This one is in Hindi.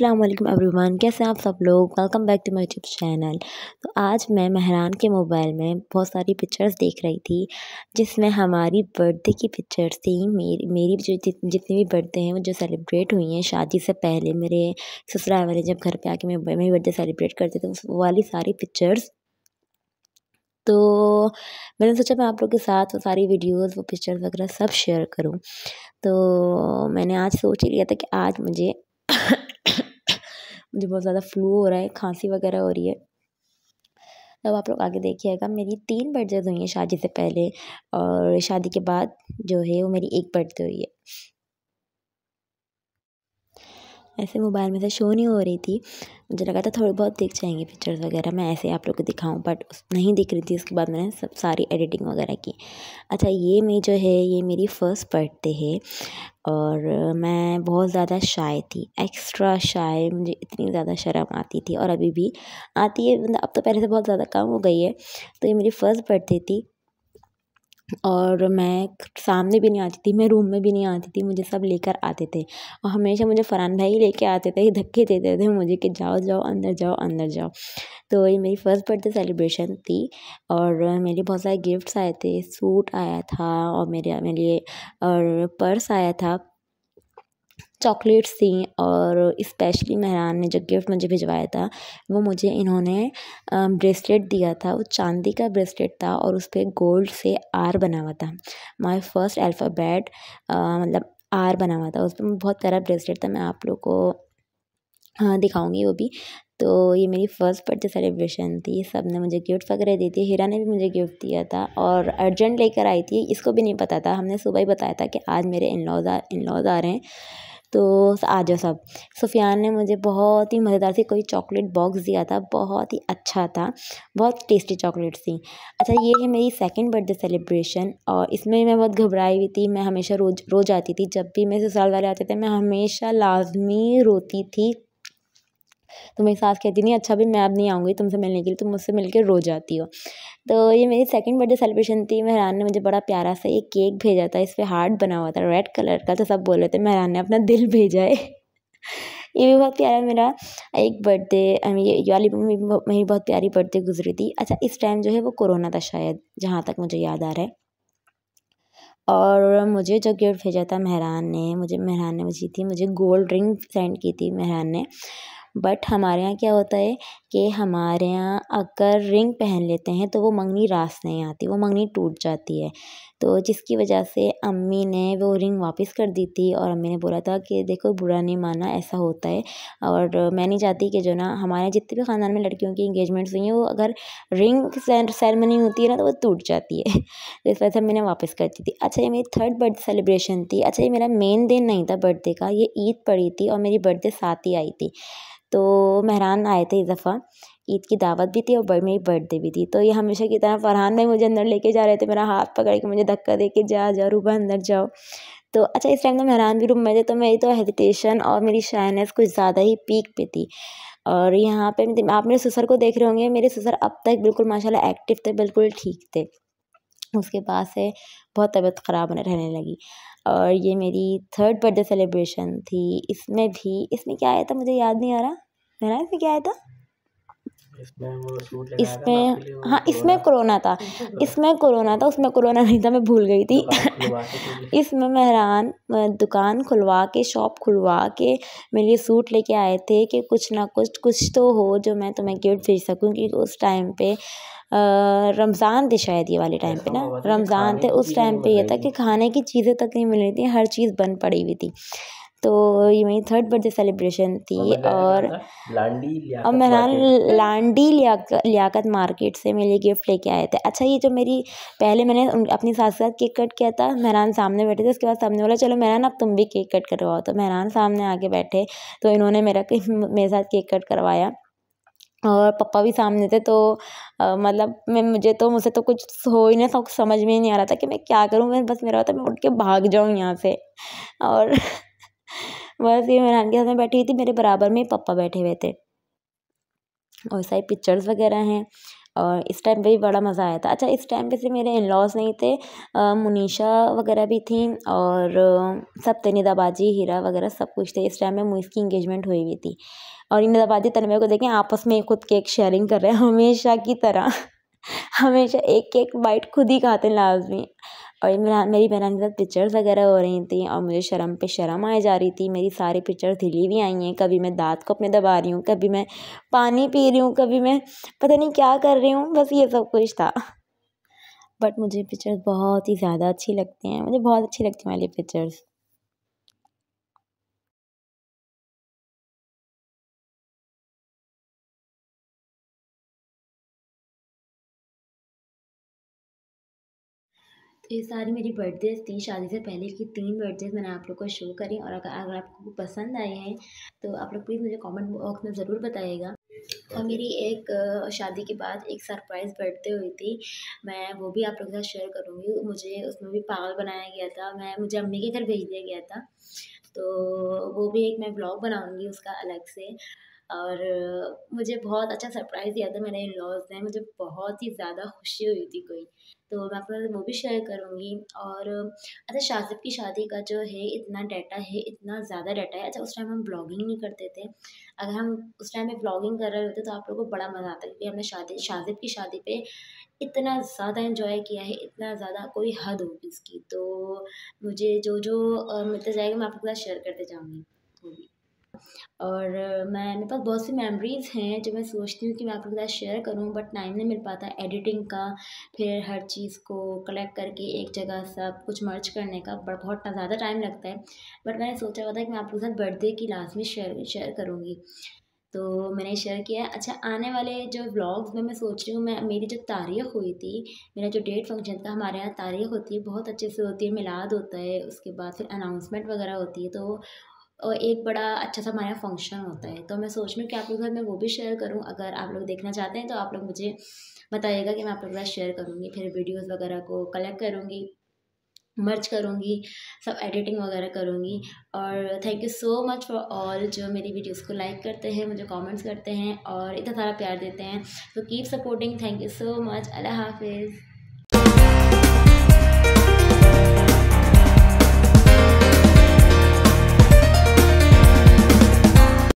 अस्सलाम वालेकुम एवरीवन, कैसे हैं आप सब लोग। Welcome back to my YouTube channel. तो आज मैं मेहरान के मोबाइल में बहुत सारी पिक्चर्स देख रही थी, जिसमें हमारी बर्थडे की पिक्चर्स थी। मेरी जो जितनी भी बर्थडे हैं वो जो सेलिब्रेट हुई हैं शादी से पहले, मेरे ससुराल वाले जब घर पे आके मेरी बर्थडे सेलिब्रेट करते थे, वो वाली सारी पिक्चर्स। तो मैंने सोचा मैं आप लोग के साथ वो सारी वीडियोज़, वो पिक्चर्स वगैरह सब शेयर करूँ। तो मैंने आज सोच ही लिया था कि आज मुझे मुझे बहुत ज़्यादा फ्लू हो रहा है, खांसी वगैरह हो रही है। तब आप लोग आगे देखिएगा। मेरी 3 बर्थडेज़ हुई हैं शादी से पहले, और शादी के बाद जो है वो मेरी 1 बर्थडे हुई है। ऐसे मोबाइल में से शो नहीं हो रही थी, मुझे लगा था थोड़ी बहुत दिख जाएंगी पिक्चर्स वगैरह, मैं ऐसे आप लोग को दिखाऊं, बट नहीं दिख रही थी। उसके बाद मैंने सब सारी एडिटिंग वगैरह की। अच्छा, ये जो है ये मेरी फ़र्स्ट बर्थडे है, और मैं बहुत ज़्यादा शाय थी, एक्स्ट्रा शाय। मुझे इतनी ज़्यादा शर्म आती थी, और अभी भी आती है, मतलब अब तो पहले से बहुत ज़्यादा कम हो गई है। तो ये मेरी फ़र्स्ट बर्थडे थी, और मैं सामने भी नहीं आती थी, मैं रूम में भी नहीं आती थी, मुझे सब लेकर आते थे। और हमेशा मुझे फरहान भाई लेके आते थे, धक्के देते थे मुझे कि जाओ जाओ अंदर जाओ अंदर जाओ। तो ये मेरी फ़र्स्ट बर्थडे सेलिब्रेशन थी, और मेरे बहुत सारे गिफ्ट्स आए थे। सूट आया था, और मेरे लिए और पर्स आया था, चॉकलेट्स थी, और स्पेशली मेहरान ने जो गिफ्ट मुझे भिजवाया था वो मुझे इन्होंने ब्रेसलेट दिया था। वो चांदी का ब्रेसलेट था, और उस पर गोल्ड से आर बना हुआ था। माय फर्स्ट अल्फ़ाबेट मतलब आर बना हुआ था उस पर। बहुत प्यारा ब्रेसलेट था, मैं आप लोग को दिखाऊंगी वो भी। तो ये मेरी फ़र्स्ट बर्थडे सेलिब्रेशन थी। सब ने मुझे गिफ्ट वगैरह दी थी, हीरा ने भी मुझे गिफ्ट दिया था, और अर्जेंट लेकर आई थी, इसको भी नहीं पता था। हमने सुबह ही बताया था कि आज मेरे इन लॉज़ आ रहे हैं, तो आ जाओ सब। सुफियान ने मुझे बहुत ही मज़ेदार सी कोई चॉकलेट बॉक्स दिया था, बहुत ही अच्छा था, बहुत टेस्टी चॉकलेट्स थी। अच्छा, ये है मेरी सेकंड बर्थडे सेलिब्रेशन, और इसमें मैं बहुत घबराई हुई थी। मैं हमेशा रोज़ आती थी, जब भी मेरे ससुराल वाले आते थे मैं हमेशा लाजमी रोती थी। तो मेरी सास कहती नहीं, अच्छा भी मैं अब नहीं आऊँगी तुमसे मिलने के लिए, तुम मुझसे मिल के रोज़ आती हो। तो ये मेरी सेकंड बर्थडे सेलिब्रेशन थी। मेहरान ने मुझे बड़ा प्यारा सा एक केक भेजा था, इस पे हार्ट बना हुआ था रेड कलर का। तो सब बोल रहे थे मेहरान ने अपना दिल भेजा है। ये भी बहुत प्यारा मेरा एक बर्थडे, ये वाली मेरी बहुत प्यारी बर्थडे गुजरी थी। अच्छा, इस टाइम जो है वो कोरोना था शायद, जहाँ तक मुझे याद आ रहा है। और मुझे जो गिफ्ट भेजा था मेहरान ने मुझे गोल्ड रिंग सेंड की थी मेहरान ने। बट हमारे यहाँ क्या होता है कि हमारे यहाँ अगर रिंग पहन लेते हैं तो वो मंगनी रास नहीं आती, वो मंगनी टूट जाती है। तो जिसकी वजह से अम्मी ने वो रिंग वापस कर दी थी, और अम्मी ने बोला था कि देखो बुरा नहीं माना, ऐसा होता है। और मैं नहीं चाहती कि जो ना हमारे जितने भी ख़ानदान में लड़कियों की इंगेजमेंट्स हुई हैं, वो अगर रिंग सेरेमनी होती है ना तो वो टूट जाती है। तो इस वजह से मैंने वापस कर दी थी। अच्छा, ये मेरी थर्ड बर्थडे सेलिब्रेशन थी। अच्छा, ये मेरा मेन दिन नहीं था बर्थडे का, ये ईद पड़ी थी, और मेरी बर्थडे साथ ही आई थी। तो मेहरान आए थे इस दफ़ा, ईद की दावत भी थी और मेरी बर्थडे भी थी। तो ये हमेशा की तरह फरहान भाई मुझे अंदर लेके जा रहे थे, मेरा हाथ पकड़ के मुझे धक्का दे के जा जा रूबा अंदर जाओ। तो अच्छा, इस टाइम तो मेहरान भी रूम में थे, तो मेरी तो हेजिटेशन और मेरी शायनेस कुछ ज़्यादा ही पीक पे थी। और यहाँ पे आप मेरे ससुर को देख रहे होंगे, मेरे ससुर अब तक बिल्कुल माशाल्लाह एक्टिव थे, बिल्कुल ठीक थे। उसके बाद से बहुत तबीयत ख़राब होने रहने लगी। और ये मेरी थर्ड बर्थडे सेलिब्रेशन थी। इसमें क्या आया था मुझे याद नहीं आ रहा। मेरा इसमें क्या आया था? इसमें वो सूट लेकर आया था ना इसमें आपके लिए, वो हाँ, इसमें कोरोना था। उसमें कोरोना नहीं था, मैं भूल गई थी। दुकान खुलवा के के लिए। इसमें मेहरान दुकान खुलवा के, शॉप खुलवा के मेरे लिए सूट लेके आए थे कि कुछ ना कुछ तो हो जो मैं तुम्हें गिफ्ट भेज सकूँ। क्योंकि उस टाइम पे रमज़ान थे शायद, ये वाले टाइम पे ऐसा ना हुआ था कि रमज़ान खाने थे। की उस चीज़ें नहीं टाइम पे मिल ये रही था थी। कि खाने की चीज़ें तक नहीं मिल रही थी, हर चीज़ बंद पड़ी हुई थी। तो ये मेरी थर्ड बर्थडे सेलिब्रेशन थी। मतलब गए थे कहाँ और था? लांडी अब लियाकत मेहरान मार्केट। लांडी लियाकत मार्केट से मेरे लिए गिफ्ट लेके आए थे। अच्छा, ये जो मेरी पहले मैंने अपनी साथ साथ केक कट किया था, मेहरान सामने बैठे थे। उसके बाद सामने बोला चलो मेहरान अब तुम भी केक कट करवाओ। तो मेहरान सामने आके बैठे, तो इन्होंने मेरे साथ केक कट करवाया। और पापा भी सामने थे। तो मतलब मुझसे तो कुछ हो ही नहीं, सब समझ में ही नहीं आ रहा था कि मैं क्या करूँ। मैं बस मेरा होता मैं उठ के भाग जाऊँ यहाँ से। और बस ये मेहरान के साथ में बैठी हुई थी, मेरे बराबर में ही पापा बैठे हुए थे, और सारी पिक्चर्स वगैरह हैं। और इस टाइम पे भी बड़ा मज़ा आया था। अच्छा, इस टाइम पे सिर्फ मेरे इन लॉज नहीं थे, मुनीशा वगैरह भी थी और सब थे, निदाबाजी, हीरा वगैरह सब कुछ थे। इस टाइम में मुइस की इंगेजमेंट हुई हुई थी और निदाबाजी तन्मय को देखें आपस में खुद केक शेयरिंग कर रहे हैं हमेशा की तरह हमेशा एक एक बाइट खुद ही खाते हैं लास्ट में। और मेरी बहन के साथ पिक्चर्स वगैरह हो रही थी और मुझे शर्म पे शर्म आए जा रही थी। मेरी सारी पिक्चर्स हिली भी आई हैं, कभी मैं दाँत को अपने दबा रही हूँ, कभी मैं पानी पी रही हूँ, कभी मैं पता नहीं क्या कर रही हूँ, बस ये सब कुछ था। बट मुझे पिक्चर्स बहुत ही ज़्यादा अच्छी लगती हैं, मुझे बहुत अच्छी लगती हैं वाली पिक्चर्स। तो ये सारी मेरी बर्थडेज़ थी शादी से पहले की 3 बर्थडेज़ मैंने आप लोग को शो करी। और अगर आपको पसंद आए हैं तो आप लोग प्लीज़ मुझे कमेंट बॉक्स में ज़रूर बताइएगा। और मेरी एक शादी के बाद एक सरप्राइज़ बर्थडे हुई थी, मैं वो भी आप लोगों के साथ शेयर करूँगी। मुझे उसमें भी पागल बनाया गया था, मुझे अम्मी के घर भेज दिया गया था, तो वो भी एक मैं व्लॉग बनाऊँगी उसका अलग से। और मुझे बहुत अच्छा सरप्राइज़ दिया था मेरे इन-लॉज़ ने, मुझे बहुत ही ज़्यादा खुशी हुई थी कोई, तो मैं आपके साथ वो भी शेयर करूँगी। और अच्छा, शाज़िब की शादी का जो है इतना डाटा है, इतना ज़्यादा डाटा है। अच्छा, उस टाइम हम व्लॉगिंग नहीं करते थे, अगर हम उस टाइम में व्लॉगिंग कर रहे होते तो आप लोगों को बड़ा मज़ा आता, क्योंकि हमने शाज़िब की शादी पे इतना ज़्यादा एन्जॉय किया है, इतना ज़्यादा कोई हद होगी उसकी। तो मुझे जो मिलता जाएगा मैं आपके साथ शेयर करते जाऊँगी वो भी। और मेरे पास बहुत सी मेमोरीज़ हैं जो मैं सोचती हूँ कि मैं आप लोगों के साथ शेयर करूँ, बट टाइम नहीं मिल पाता एडिटिंग का, फिर हर चीज़ को कलेक्ट करके एक जगह सब कुछ मर्ज करने का बहुत ज़्यादा टाइम लगता है। बट मैंने सोचा हुआ था कि मैं आप लोगों के साथ बर्थडे की लास्ट में शेयर करूँगी, तो मैंने शेयर किया है। अच्छा, आने वाले जो व्लॉग्स में मैं सोच रही हूँ, मैं मेरी जो तारीख़ हुई थी, मेरा जो डेट फंक्शन था, हमारे यहाँ तारीख़ होती है, बहुत अच्छे से होती है, मिलाद होता है, उसके बाद फिर अनाउंसमेंट वगैरह होती है, तो और एक बड़ा अच्छा सा हमारे यहाँ फंक्शन होता है। तो मैं सोच रही हूँ कि आप लोगों के साथ मैं वो भी शेयर करूँ। अगर आप लोग देखना चाहते हैं तो आप लोग मुझे बताइएगा कि मैं आप लोगों के साथ शेयर करूँगी। फिर वीडियोज़ वगैरह को कलेक्ट करूँगी, मर्ज करूँगी, सब एडिटिंग वगैरह करूँगी। और thank you so much for all जो मेरी वीडियोज़ को लाइक करते हैं, मुझे कमेंट्स करते हैं और इतना सारा प्यार देते हैं। तो keep supporting, thank you so much. अल्लाह हाफ़िज़।